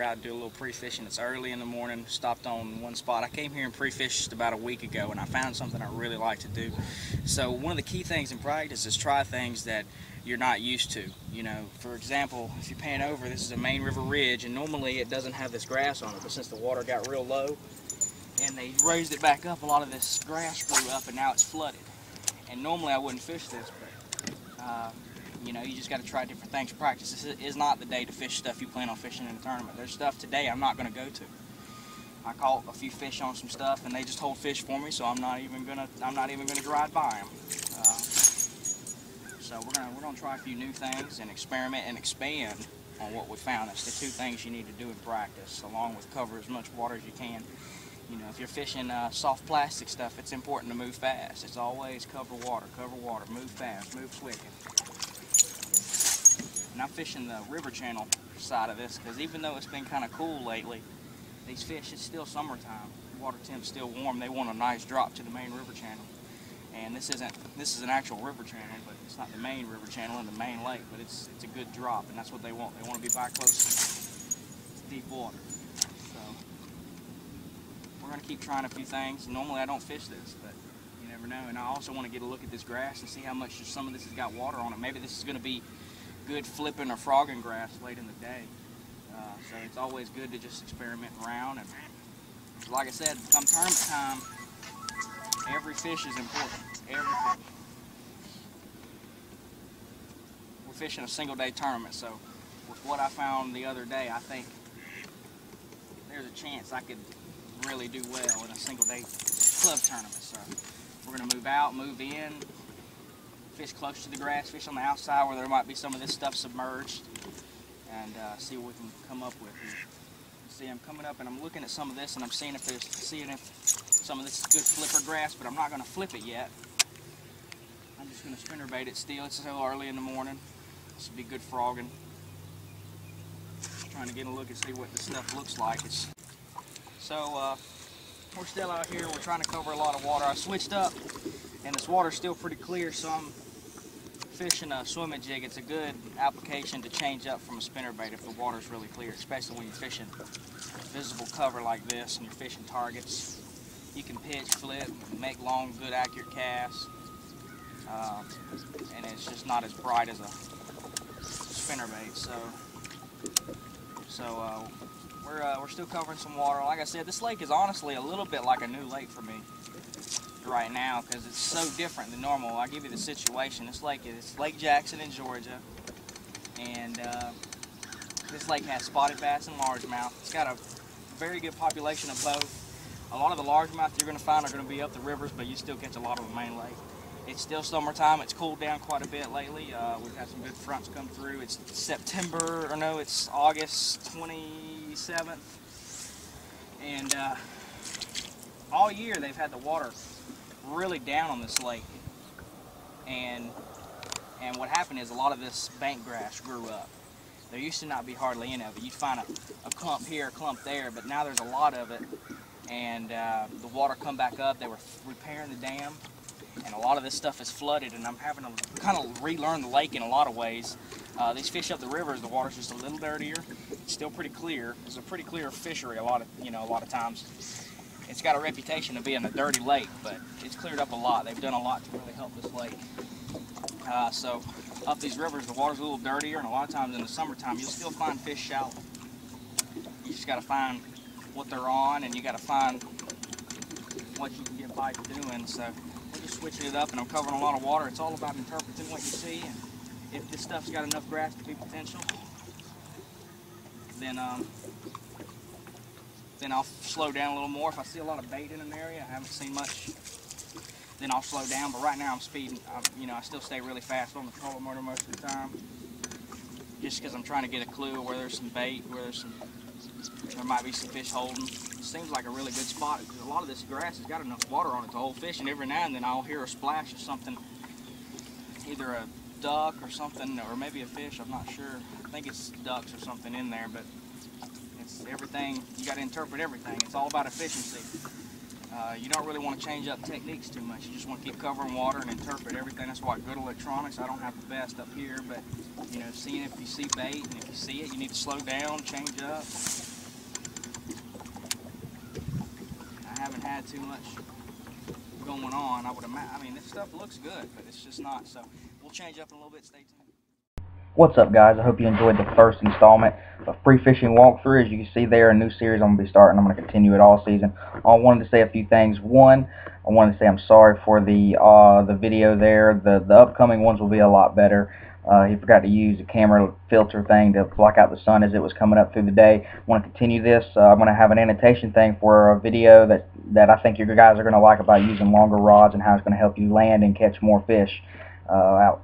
Out to do a little pre-fishing. It's early in the morning. Stopped on one spot. I came here and pre-fished about a week ago, and I found something I really like to do. So one of the key things in practice is try things that you're not used to. You know, for example, if you pan over, this is a main river ridge, and normally it doesn't have this grass on it, but since the water got real low and they raised it back up, a lot of this grass grew up, and now it's flooded. And normally I wouldn't fish this, but you know, you just got to try different things. Practice. This is not the day to fish stuff you plan on fishing in a tournament. There's stuff today I'm not going to go to. I caught a few fish on some stuff, and they just hold fish for me, so I'm not even gonna drive by them. So we're gonna try a few new things and experiment and expand on what we found. That's the two things you need to do in practice, along with cover as much water as you can. You know, if you're fishing soft plastic stuff, it's important to move fast. It's always cover water, move fast, move swift. And I'm fishing the river channel side of this because even though it's been kind of cool lately, these fish, it's still summertime. Water temp's still warm. They want a nice drop to the main river channel. And this is an actual river channel, but it's not the main river channel in the main lake, but it's a good drop, and that's what they want. They want to be back close to deep water. So we're going to keep trying a few things. Normally I don't fish this, but you never know. And I also want to get a look at this grass and see how much some of this has got water on it. Maybe this is going to be good flipping or frogging grass late in the day. So it's always good to just experiment around. And like I said, come tournament time, every fish is important. Every fish. We're fishing a single day tournament, so with what I found the other day, I think there's a chance I could really do well in a single day club tournament. So we're going to move out, move in, fish close to the grass, fish on the outside where there might be some of this stuff submerged, and see what we can come up with here. See, I'm coming up and I'm looking at some of this and I'm seeing if some of this is good flipper grass, but I'm not going to flip it yet. I'm just going to spinnerbait it still. It's still early in the morning. This would be good frogging. Just trying to get a look and see what this stuff looks like. So we're still out here. We're trying to cover a lot of water. I switched up, and this water's still pretty clear, so I'm fishing a swimming jig. It's a good application to change up from a spinnerbait if the water's really clear, especially when you're fishing visible cover like this and you're fishing targets. You can pitch, flip, make long, good, accurate casts, and it's just not as bright as a spinnerbait. So we're still covering some water. Like I said, this lake is honestly a little bit like a new lake for me right now because it's so different than normal. I'll give you the situation. This lake is Lake Jackson in Georgia, and this lake has spotted bass and largemouth. It's got a very good population of both. A lot of the largemouth you're going to find are going to be up the rivers, but you still catch a lot of the main lake. It's still summertime. It's cooled down quite a bit lately. We've had some good fronts come through. It's it's August 27th, and all year they've had the water really down on this lake, and what happened is a lot of this bank grass grew up. There used to not be hardly any of it. You'd find a clump here, a clump there, but now there's a lot of it, and the water come back up. They were repairing the dam, and a lot of this stuff is flooded, and I'm having to kind of relearn the lake in a lot of ways. These fish up the rivers, the water's just a little dirtier. It's still pretty clear. It's a pretty clear fishery a lot of times. It's got a reputation of being a dirty lake, but it's cleared up a lot. They've done a lot to really help this lake. So up these rivers, the water's a little dirtier, and a lot of times in the summertime, you'll still find fish shallow. You just got to find what they're on, and you got to find what you can get bites doing. So we're just switching it up, and I'm covering a lot of water. It's all about interpreting what you see, and if this stuff's got enough grass to be potential, then I'll slow down a little more. If I see a lot of bait in an area, I haven't seen much, then I'll slow down. But right now I'm speeding. I still stay really fast on the trolling motor most of the time, just because I'm trying to get a clue of where there's some bait, there might be some fish holding. It seems like a really good spot because a lot of this grass has got enough water on it to hold fish, and every now and then I'll hear a splash of something, either a duck or something, or maybe a fish. I'm not sure. I think it's ducks or something in there, but it's everything. You got to interpret everything. It's all about efficiency. You don't really want to change up techniques too much. You just want to keep covering water and interpret everything. That's why good electronics, I don't have the best up here, but seeing if you see bait, and if you see it, you need to slow down, change up. had too much going on. I mean, this stuff looks good, but it's just not. So we'll change up in a little bit. Stay tuned. What's up, guys? I hope you enjoyed the first installment of Free Fishing Walkthrough. As you can see there, a new series I'm going to be starting. I'm going to continue it all season. I wanted to say a few things. One, I wanted to say I'm sorry for the video there. The upcoming ones will be a lot better. He forgot to use the camera filter thing to block out the sun as it was coming up through the day. I want to continue this. I'm going to have an annotation thing for a video that I think you guys are going to like about using longer rods and how it's going to help you land and catch more fish out